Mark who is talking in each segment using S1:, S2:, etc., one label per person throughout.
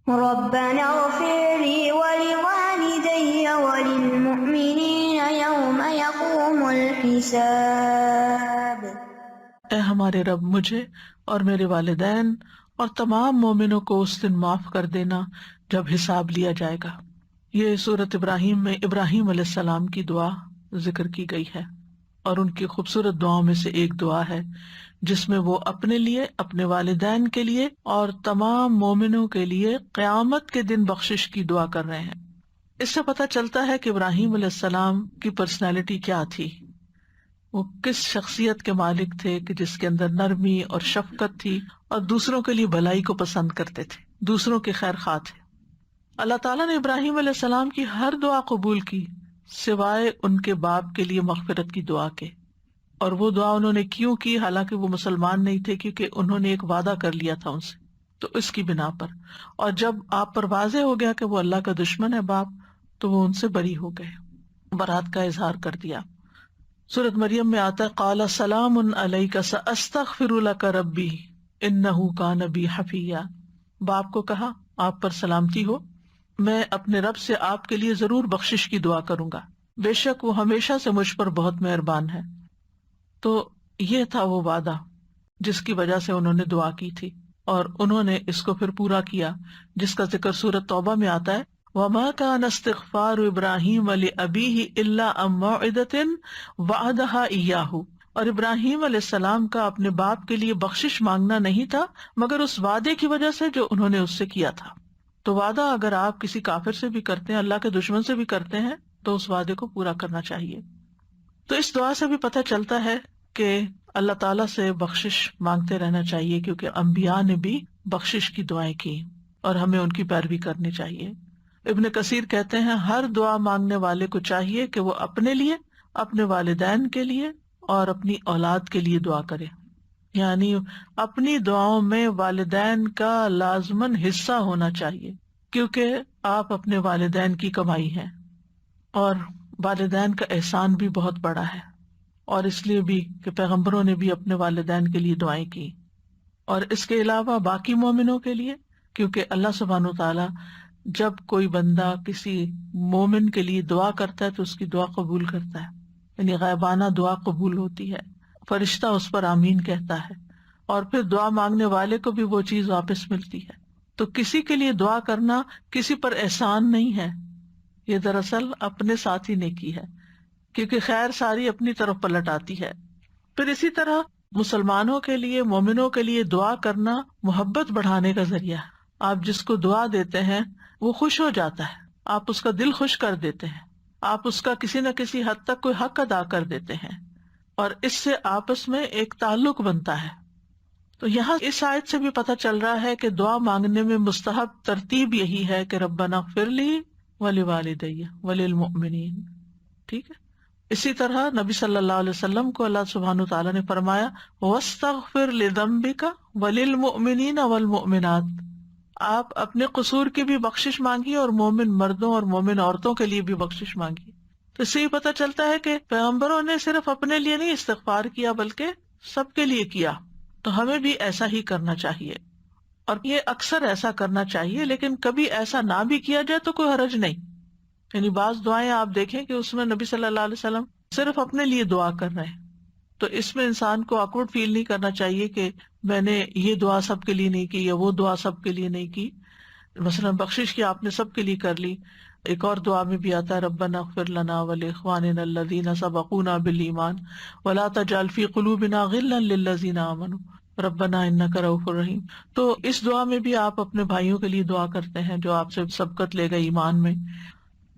S1: ربنا اغفر لي ولوالدي وللمؤمنين يوم يقوم الحساب۔
S2: اے ہمارے رب، مجھے اور میرے والدین اور تمام مومنوں کو اس دن معاف کر دینا جب حساب لیا جائے گا۔ یہ سورۃ ابراہیم میں ابراہیم علیہ السلام کی دعا ذکر کی گئی ہے، اور ان کی خوبصورت دعاؤں میں سے ایک دعا ہے جس میں وہ اپنے لیے، اپنے والدین کے لیے اور تمام مومنوں کے لیے قیامت کے دن بخشش کی دعا کر رہے ہیں۔ اس سے پتہ چلتا ہے کہ ابراہیم علیہ السلام کی پرسنالٹی کیا تھی، وہ کس شخصیت کے مالک تھے کہ جس کے اندر نرمی اور شفقت تھی اور دوسروں کے لیے بھلائی کو پسند کرتے تھے، دوسروں کے خیر خواہ تھے۔ اللہ تعالیٰ نے ابراہیم علیہ السلام کی ہر دعا قبول کی سوائے ان کے باپ کے لیے مغفرت کی دعا کے، اور وہ دعا انہوں نے کیوں کی؟ حالانکہ وہ مسلمان نہیں تھے، کیونکہ انہوں نے ایک وعدہ کر لیا تھا ان سے، تو اس کی بنا پر، اور جب آپ پر واضح ہو گیا کہ وہ اللہ کا دشمن ہے باپ، تو وہ ان سے بری ہو گئے، برات کا اظہار کر دیا۔ سورۃ مریم میں آتا ہے قال سلام علیک ساستغفر لک ربی انہ کان بی حفیا، باپ کو کہا آپ پر سلامتی ہو، میں اپنے رب سے آپ کے لیے ضرور بخشش کی دعا کروں گا، بے شک وہ ہمیشہ سے مجھ پر بہت مہربان ہے۔ تو یہ تھا وہ وعدہ جس کی وجہ سے انہوں نے دعا کی تھی، اور انہوں نے اس کو پھر پورا کیا، جس کا ذکر سورۃ توبہ میں آتا ہے وَمَا كَانَ اسْتِغْفَارُ إِبْرَاهِيمَ لِأَبِيهِ إِلَّا عَن مَّوْعِدَةٍ وَعَدَهَا إِيَّاهُ، اور ابراہیم علیہ السلام کا اپنے باپ کے لیے بخشش مانگنا نہیں تھا مگر اس وعدے کی وجہ سے جو انہوں نے اس سے کیا تھا۔ تو وعدہ اگر آپ کسی کافر سے بھی کرتے ہیں، اللہ کے دشمن سے بھی کرتے ہیں، تو اس وعدے کو پورا کرنا چاہیے۔ تو اس دعا سے بھی پتہ چلتا ہے کہ اللہ تعالیٰ سے بخشش مانگتے رہنا چاہیے، کیونکہ انبیاء نے بھی بخشش کی دعائیں کی اور ہمیں ان کی پیروی کرنی چاہیے۔ ابن کثیر کہتے ہیں ہر دعا مانگنے والے کو چاہیے کہ وہ اپنے لیے، اپنے والدین کے لیے اور اپنی اولاد کے لیے دعا کرے، یعنی اپنی دعاؤں میں والدین کا لازماً حصہ ہونا چاہیے، کیونکہ آپ اپنے والدین کی کمائی ہیں، اور والدین کا احسان بھی بہت بڑا ہے، اور اس لیے بھی کہ پیغمبروں نے بھی اپنے والدین کے لیے دعائیں کی، اور اس کے علاوہ باقی مومنوں کے لیے، کیونکہ اللہ سبحانہ وتعالیٰ جب کوئی بندہ کسی مومن کے لیے دعا کرتا ہے تو اس کی دعا قبول کرتا ہے، یعنی غیبانہ دعا قبول ہوتی ہے، فرشتہ اس پر آمین کہتا ہے، اور پھر دعا مانگنے والے کو بھی وہ چیز واپس ملتی ہے۔ تو کسی کے لیے دعا کرنا کسی پر احسان نہیں ہے، یہ دراصل اپنے ساتھ ہی نیکی ہے، کیونکہ خیر ساری اپنی طرف پلٹ آتی ہے۔ پھر اسی طرح مسلمانوں کے لیے، مومنوں کے لیے دعا کرنا محبت بڑھانے کا ذریعہ ہے۔ آپ جس کو دعا دیتے ہیں وہ خوش ہو جاتا ہے، آپ اس کا دل خوش کر دیتے ہیں، آپ اس کا کسی نہ کسی حد تک کوئی حق ادا کر دیتے ہیں، اور اس سے آپس میں ایک تعلق بنتا ہے۔ تو یہاں اس آیت سے بھی پتہ چل رہا ہے کہ دعا مانگنے میں مستحب ترتیب یہی ہے کہ ربنا اغفر لی ولوالدی وللمؤمنین، ٹھیک ہے۔ اسی طرح نبی صلی اللہ علیہ وسلم کو اللہ سبحانہ وتعالیٰ نے فرمایا واستغفر لذنبک وللمؤمنین والمؤمنات، آپ اپنے قصور کی بھی بخشش مانگیے اور مومن مردوں اور مومن عورتوں کے لیے بھی بخشش مانگیے۔ تو اس سے یہ پتہ چلتا ہے کہ پیغمبروں نے صرف اپنے لیے نہیں استغفار کیا بلکہ سب کے لیے کیا، تو ہمیں بھی ایسا ہی کرنا چاہیے، اور یہ اکثر ایسا کرنا چاہیے، لیکن کبھی ایسا نہ بھی کیا جائے تو کوئی حرج نہیں۔ یعنی بعض دعائیں آپ دیکھیں کہ اس میں نبی صلی اللہ علیہ وسلم صرف اپنے لیے دعا کر رہے ہیں، تو اس میں انسان کو آکورڈ فیل نہیں کرنا چاہیے کہ میں نے یہ دعا سب کے لیے نہیں کی یا وہ دعا سب کے لیے نہیں کی۔ مثلا بخشش کی آپ نے سب کے لیے کر لی، ایک اور دعا میں بھی آتا ہے ربنا اغفر لنا ولاخواننا الذین سبقونا بالایمان ولا تجعل فی قلوبنا غلا للذین آمنوا ربنا انک رؤوف رحیم۔ تو اس دعا میں بھی آپ اپنے بھائیوں کے لیے دعا کرتے ہیں جو آپ سے سبقت لے گئے ایمان میں،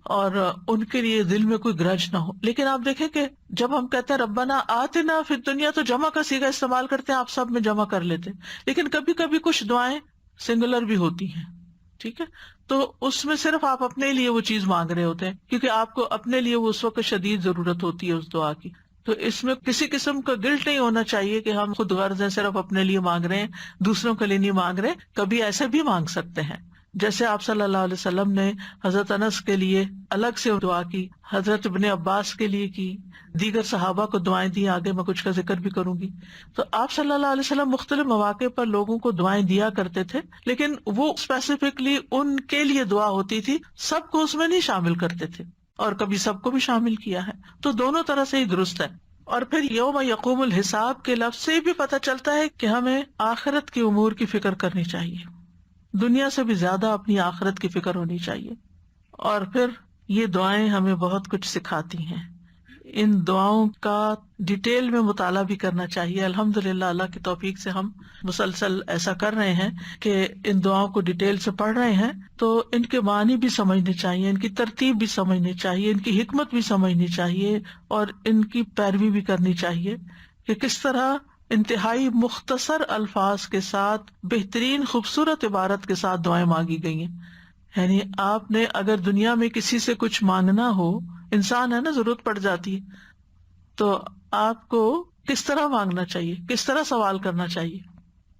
S2: اور ان کے لیے دل میں کوئی گرج نہ ہو۔ لیکن آپ دیکھیں کہ جب ہم کہتے ہیں ربنا آتنا فی الدنیا تو جمع کا صیغہ استعمال کرتے ہیں، آپ سب میں جمع کر لیتے ہیں، لیکن کبھی کبھی کچھ دعائیں سنگولر بھی ہوتی ہیں، ٹھیک ہے، تو اس میں صرف آپ اپنے لیے وہ چیز مانگ رہے ہوتے ہیں، کیونکہ آپ کو اپنے لیے وہ اس وقت شدید ضرورت ہوتی ہے اس دعا کی۔ تو اس میں کسی قسم کا گلٹ نہیں ہونا چاہیے کہ ہم خود غرض ہیں، صرف اپنے لیے مانگ رہے ہیں، دوسروں کے لیے نہیں مانگ رہے، کبھی ایسے بھی مانگ سکتے ہیں، جیسے آپ صلی اللہ علیہ وسلم نے حضرت انس کے لیے الگ سے دعا کی، حضرت ابن عباس کے لیے کی، دیگر صحابہ کو دعائیں دی، آگے میں کچھ کا ذکر بھی کروں گی. تو آپ صلی اللہ علیہ وسلم مختلف مواقع پر لوگوں کو دعائیں دیا کرتے تھے، لیکن وہ اسپیسیفکلی ان کے لیے دعا ہوتی تھی، سب کو اس میں نہیں شامل کرتے تھے، اور کبھی سب کو بھی شامل کیا ہے. تو دونوں طرح سے ہی درست ہے. اور پھر یوم یقوم الحساب کے لفظ سے بھی پتہ چلتا ہے کہ ہمیں آخرت کی امور کی فکر کرنی چاہیے، دنیا سے بھی زیادہ اپنی آخرت کی فکر ہونی چاہیے. اور پھر یہ دعائیں ہمیں بہت کچھ سکھاتی ہیں. ان دعاؤں کا ڈیٹیل میں مطالعہ بھی کرنا چاہیے. الحمدللہ اللہ کی توفیق سے ہم مسلسل ایسا کر رہے ہیں کہ ان دعاؤں کو ڈیٹیل سے پڑھ رہے ہیں، تو ان کے معنی بھی سمجھنے چاہیے، ان کی ترتیب بھی سمجھنی چاہیے، ان کی حکمت بھی سمجھنی چاہیے، اور ان کی پیروی بھی کرنی چاہیے کہ کس طرح انتہائی مختصر الفاظ کے ساتھ بہترین خوبصورت عبارت کے ساتھ دعائیں مانگی گئی ہیں. یعنی آپ نے اگر دنیا میں کسی سے کچھ مانگنا ہو، انسان ہے نا، ضرورت پڑ جاتی ہے، تو آپ کو کس طرح مانگنا چاہیے، کس طرح سوال کرنا چاہیے،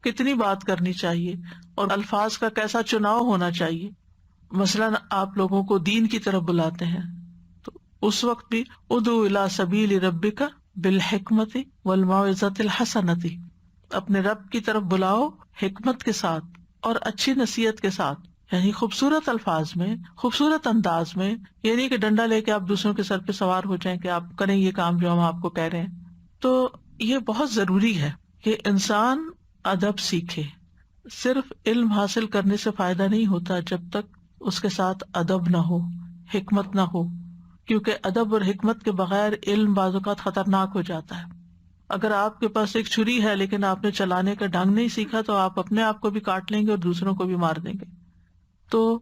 S2: کتنی بات کرنی چاہیے، اور الفاظ کا کیسا چناؤ ہونا چاہیے. مثلاً آپ لوگوں کو دین کی طرف بلاتے ہیں تو اس وقت بھی ادعو الی سبیل ربک بالحکمت والموعظۃ الحسنۃ، اپنے رب کی طرف بلاؤ حکمت کے ساتھ اور اچھی نصیحت کے ساتھ، یعنی خوبصورت الفاظ میں، خوبصورت انداز میں. یہ نہیں کہ ڈنڈا لے کے آپ دوسروں کے سر پہ سوار ہو جائیں کہ آپ کریں یہ کام جو ہم آپ کو کہہ رہے ہیں. تو یہ بہت ضروری ہے کہ انسان ادب سیکھے. صرف علم حاصل کرنے سے فائدہ نہیں ہوتا جب تک اس کے ساتھ ادب نہ ہو، حکمت نہ ہو، کیونکہ ادب اور حکمت کے بغیر علم بعض اوقات خطرناک ہو جاتا ہے. اگر آپ کے پاس ایک چھری ہے لیکن آپ نے چلانے کا ڈھنگ نہیں سیکھا تو آپ اپنے آپ کو بھی کاٹ لیں گے اور دوسروں کو بھی مار دیں گے. تو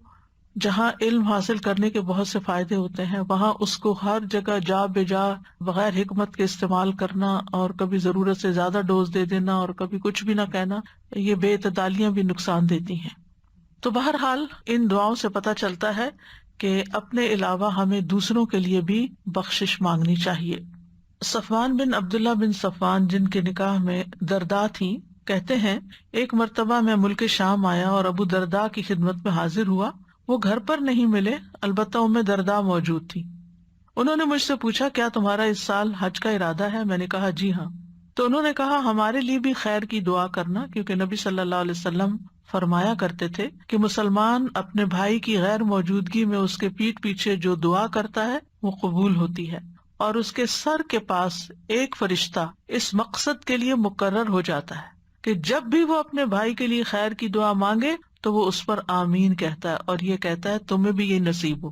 S2: جہاں علم حاصل کرنے کے بہت سے فائدے ہوتے ہیں، وہاں اس کو ہر جگہ جا بے جا بغیر حکمت کے استعمال کرنا، اور کبھی ضرورت سے زیادہ ڈوز دے دینا اور کبھی کچھ بھی نہ کہنا، یہ بے اعتدالیاں بھی نقصان دیتی ہیں. تو بہرحال ان دعاؤں سے پتہ چلتا ہے کہ اپنے علاوہ ہمیں دوسروں کے لیے بھی بخشش مانگنی چاہیے. صفوان بن عبداللہ بن صفوان، جن کے نکاح میں درداء تھی، کہتے ہیں ایک مرتبہ میں ملک شام آیا اور ابو درداء کی خدمت میں حاضر ہوا. وہ گھر پر نہیں ملے، البتہ ام درداء موجود تھی. انہوں نے مجھ سے پوچھا کیا تمہارا اس سال حج کا ارادہ ہے؟ میں نے کہا جی ہاں. تو انہوں نے کہا ہمارے لیے بھی خیر کی دعا کرنا، کیونکہ نبی صلی اللہ علیہ وسلم فرمایا کرتے تھے کہ مسلمان اپنے بھائی کی غیر موجودگی میں اس کے پیٹھ پیچھے جو دعا کرتا ہے وہ قبول ہوتی ہے، اور اس کے سر کے پاس ایک فرشتہ اس مقصد کے لیے مقرر ہو جاتا ہے کہ جب بھی وہ اپنے بھائی کے لیے خیر کی دعا مانگے تو وہ اس پر آمین کہتا ہے، اور یہ کہتا ہے تمہیں بھی یہ نصیب ہو.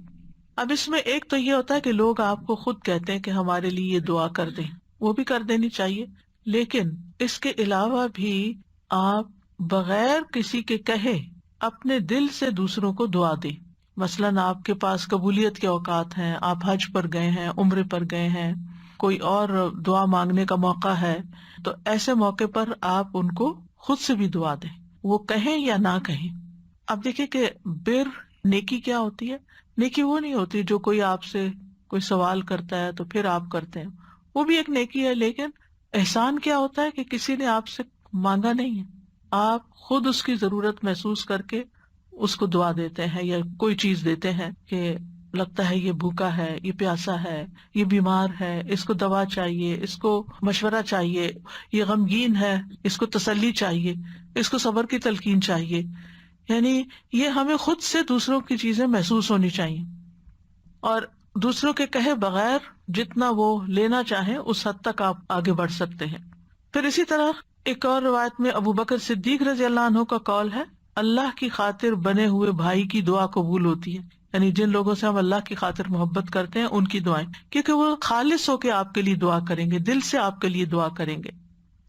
S2: اب اس میں ایک تو یہ ہوتا ہے کہ لوگ آپ کو خود کہتے ہیں کہ ہمارے لیے یہ دعا کر دیں، وہ بھی کر دینی چاہیے، لیکن اس کے علاوہ بھی آپ بغیر کسی کے کہے اپنے دل سے دوسروں کو دعا دیں. مثلاً آپ کے پاس قبولیت کے اوقات ہیں، آپ حج پر گئے ہیں، عمرے پر گئے ہیں، کوئی اور دعا مانگنے کا موقع ہے، تو ایسے موقع پر آپ ان کو خود سے بھی دعا دیں، وہ کہیں یا نہ کہیں. اب دیکھیں کہ بر نیکی کیا ہوتی ہے. نیکی وہ نہیں ہوتی جو کوئی آپ سے کوئی سوال کرتا ہے تو پھر آپ کرتے ہیں، وہ بھی ایک نیکی ہے. لیکن احسان کیا ہوتا ہے کہ کسی نے آپ سے مانگا نہیں ہے، آپ خود اس کی ضرورت محسوس کر کے اس کو دعا دیتے ہیں یا کوئی چیز دیتے ہیں کہ لگتا ہے یہ بھوکا ہے، یہ پیاسا ہے، یہ بیمار ہے، اس کو دوا چاہیے، اس کو مشورہ چاہیے، یہ غمگین ہے، اس کو تسلی چاہیے، اس کو صبر کی تلقین چاہیے. یعنی یہ ہمیں خود سے دوسروں کی چیزیں محسوس ہونی چاہیے، اور دوسروں کے کہے بغیر جتنا وہ لینا چاہیں اس حد تک آپ آگے بڑھ سکتے ہیں. پھر اسی طرح ایک اور روایت میں ابو بکر صدیق رضی اللہ عنہ کا قول ہے، اللہ کی خاطر بنے ہوئے بھائی کی دعا قبول ہوتی ہے. یعنی جن لوگوں سے ہم اللہ کی خاطر محبت کرتے ہیں ان کی دعائیں، کیونکہ وہ خالص ہو کے آپ کے لیے دعا کریں گے، دل سے آپ کے لیے دعا کریں گے.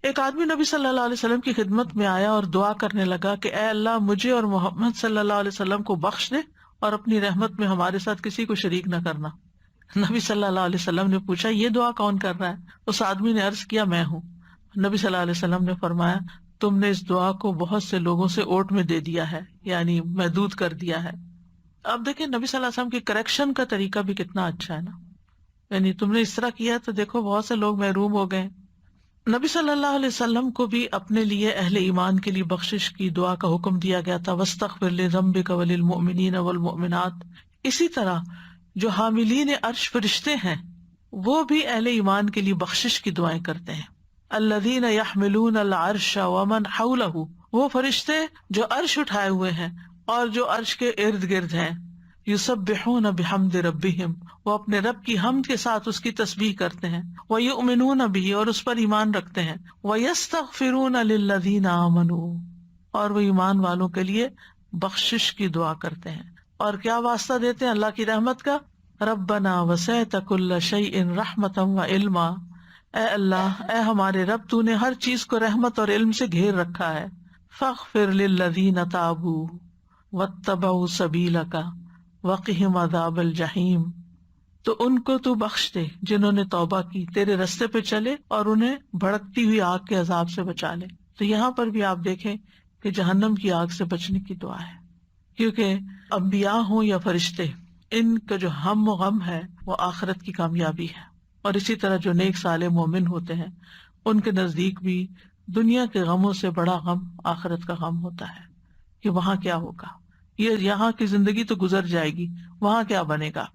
S2: ایک آدمی نبی صلی اللہ علیہ وسلم کی خدمت میں آیا اور دعا کرنے لگا کہ اے اللہ مجھے اور محمد صلی اللہ علیہ وسلم کو بخش دے اور اپنی رحمت میں ہمارے ساتھ کسی کو شریک نہ کرنا. نبی صلی اللہ علیہ وسلم نے پوچھا یہ دعا کون کر رہا ہے؟ اس آدمی نے عرض کیا میں ہوں. نبی صلی اللہ علیہ وسلم نے فرمایا تم نے اس دعا کو بہت سے لوگوں سے اوٹ میں دے دیا ہے، یعنی محدود کر دیا ہے. اب دیکھیں نبی صلی اللہ علیہ وسلم کی کریکشن کا طریقہ بھی کتنا اچھا ہے نا. یعنی تم نے اس طرح کیا تو دیکھو بہت سے لوگ محروم ہو گئے. نبی صلی اللہ علیہ وسلم کو بھی اپنے لیے اہل ایمان کے لیے بخشش کی دعا کا حکم دیا گیا تھا، وَاسْتَغْفِرْ لِذَنبِكَ وَلِلْمُؤْمِنِينَ وَالْمُؤْمِنَاتِ۔ اسی طرح جو حاملین عرش فرشتے ہیں وہ بھی اہل ایمان کے لیے بخشش کی دعائیں کرتے ہیں۔ الذین یحملون العرش ومن حولہ، وہ فرشتے جو عرش اٹھائے ہوئے ہیں اور جو عرش کے ارد گرد ہیں، یسبحون بحمد ربہم، وہ اپنے رب کی حمد کے ساتھ اس کی تسبیح کرتے ہیں، ویؤمنون بہ، اور اس پر ایمان رکھتے ہیں، ویستغفرون للذین آمنوا، اور وہ ایمان والوں کے لیے بخشش کی دعا کرتے ہیں، اور کیا واسطہ دیتے ہیں اللہ کی رحمت کا، ربنا وسعت کل شیء رحمتا وعلما، اے اللہ، اے ہمارے رب، تو نے ہر چیز کو رحمت اور علم سے گھیر رکھا ہے، فاغفر للذین تابوا واتبعوا سبیلک وقہم عذاب الجحیم، تو ان کو تو بخش دے جنہوں نے توبہ کی، تیرے رستے پہ چلے اور انہیں بھڑکتی ہوئی آگ کے عذاب سے بچا لے۔ تو یہاں پر بھی آپ دیکھیں کہ جہنم کی آگ سے بچنے کی دعا ہے، کیونکہ انبیاء ہوں یا فرشتے، ان کا جو ہم و غم ہے وہ آخرت کی کامیابی ہے، اور اسی طرح جو نیک صالح مومن ہوتے ہیں ان کے نزدیک بھی دنیا کے غموں سے بڑا غم آخرت کا غم ہوتا ہے کہ وہاں کیا ہوگا، یہ یہاں کی زندگی تو گزر جائے گی، وہاں کیا بنے گا۔